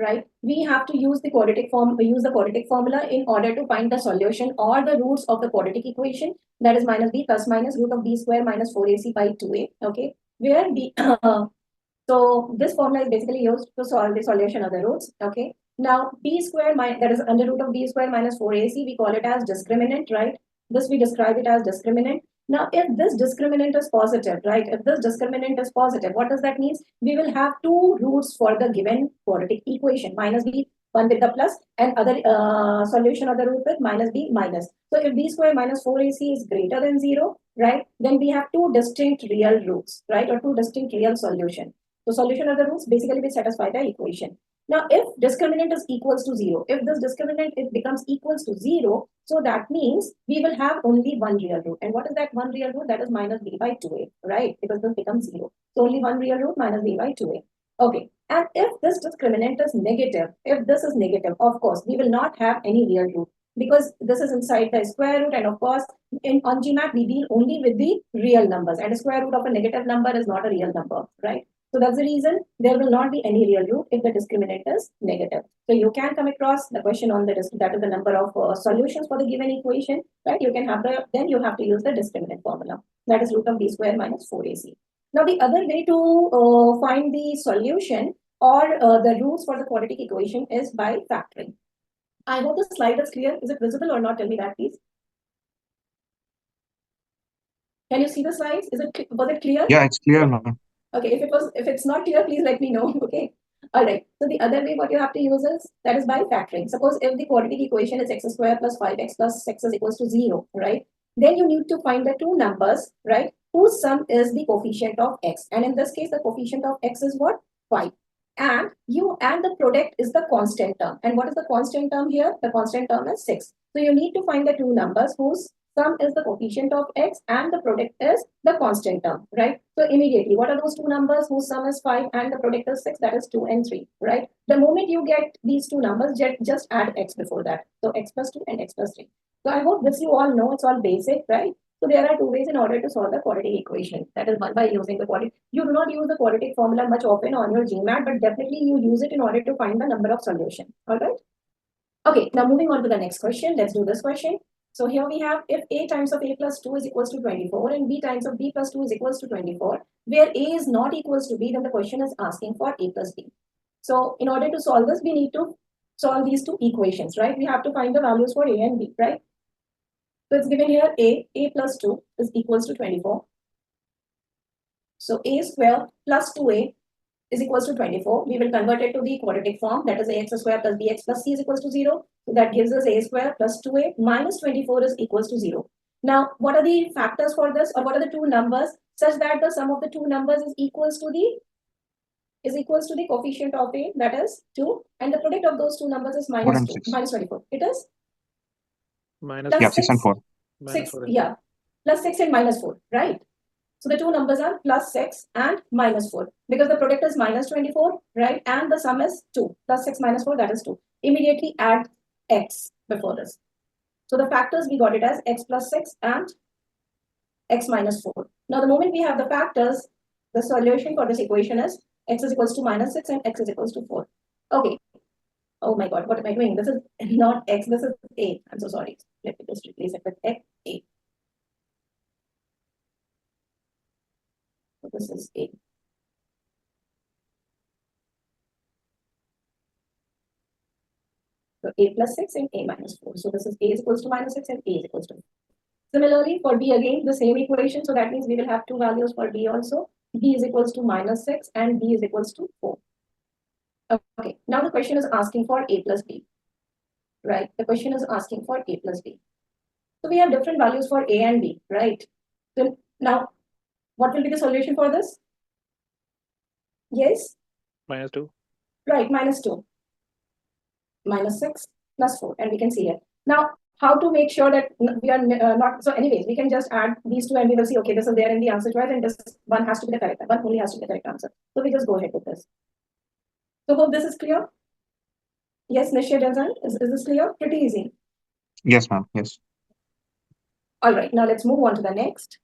right? We have to use the quadratic formula in order to find the solution or the roots of the quadratic equation, that is minus b plus minus root of b square minus 4ac by 2a, okay? Where b, so this formula is basically used to solve the solution of the roots, okay? Now b square, that is under root of b square minus 4ac, we call it as discriminant, right? This we describe it as discriminant. Now, if this discriminant is positive, right? If this discriminant is positive, what does that mean? We will have two roots for the given quadratic equation, minus b, one with the plus, and other solution of the root with minus b minus. So if b square minus 4ac is greater than 0, right? Then we have two distinct real roots, right? Or two distinct real solution. The solution of the roots basically will satisfy the equation. Now, if discriminant is equals to 0, if this discriminant it becomes equals to 0, so that means we will have only one real root. And what is that one real root? That is minus b by 2a, right? Because this becomes 0. So only one real root minus b by 2a. Okay. And if this discriminant is negative, if this is negative, of course, we will not have any real root because this is inside the square root. And of course, on GMAT, we deal only with the real numbers. And a square root of a negative number is not a real number, right? So that's the reason there will not be any real root if the discriminant is negative. So you can come across the question on that is the number of solutions for the given equation, right? You can have then you have to use the discriminant formula. That is root of b square minus 4ac. Now the other way to find the solution or the roots for the quadratic equation is by factoring. I hope the slide is clear. Is it visible or not? Tell me that, please. Can you see the slides? Was it clear? Yeah, it's clear now. Okay, if it's not clear, please let me know. Okay. All right. So the other way what you have to use is that is by factoring. Suppose if the quadratic equation is x square plus 5x plus 6 is equals to 0, right? Then you need to find the two numbers, right? Whose sum is the coefficient of x. And in this case, the coefficient of x is what? 5. And the product is the constant term. And what is the constant term here? The constant term is 6. So you need to find the two numbers whose sum is the coefficient of x and the product is the constant term, right? So immediately, what are those two numbers whose sum is 5 and the product is 6? That is 2 and 3, right? The moment you get these two numbers, just add x before that. So x plus 2 and x plus 3. So I hope this you all know, it's all basic, right? So there are two ways in order to solve the quadratic equation. That is one by using the quadratic. You do not use the quadratic formula much often on your GMAT, but definitely you use it in order to find the number of solution. All right. Okay, now moving on to the next question. Let's do this question. So here we have if a times of a plus 2 is equals to 24 and b times of b plus 2 is equals to 24, where a is not equals to b, then the question is asking for a plus b. So in order to solve this, we need to solve these two equations, right? We have to find the values for a and b, right? So it's given here a plus 2 is equals to 24. So a square plus 2a is equals to 24. We will convert it to the quadratic form, that is ax square plus bx plus c is equals to 0. So that gives us a square plus 2a minus 24 is equals to 0. Now, what are the factors for this, or what are the two numbers such that the sum of the two numbers is equals to the coefficient of a, that is 2, and the product of those two numbers is minus 2, minus 24. It is minus 6 and 4. 6, yeah, plus 6 and minus 4, right? So the two numbers are plus 6 and minus 4 because the product is minus 24, right? And the sum is 2. Plus 6 minus 4, that is 2. Immediately add x before this. So the factors, we got it as x plus 6 and x minus 4. Now the moment we have the factors, the solution for this equation is x is equals to minus 6 and x is equals to 4. Okay. Oh my God, what am I doing? This is not x, this is a. I'm so sorry. Let me just replace it with x, a. So this is a. So a plus 6 and a minus 4. So this is a is equals to minus 6 and a is equals to 4. Similarly, for b again, the same equation. So that means we will have two values for b also. B is equals to minus 6 and b is equals to 4. Okay, now the question is asking for a plus b, right? The question is asking for a plus b. So we have different values for a and b, right? So now, what will be the solution for this? Yes? minus 2. Right, minus 2. Minus 6 plus 4, and we can see it. Now, how to make sure that we are not, so anyways, we can just add these two and we will see, okay, this is there in the answer choice and this one has to be the correct, one only has to be the correct answer. So we just go ahead with this. So hope this is clear. Yes, Nishya Dazan, is this clear? Pretty easy. Yes, ma'am. Yes. All right, now let's move on to the next.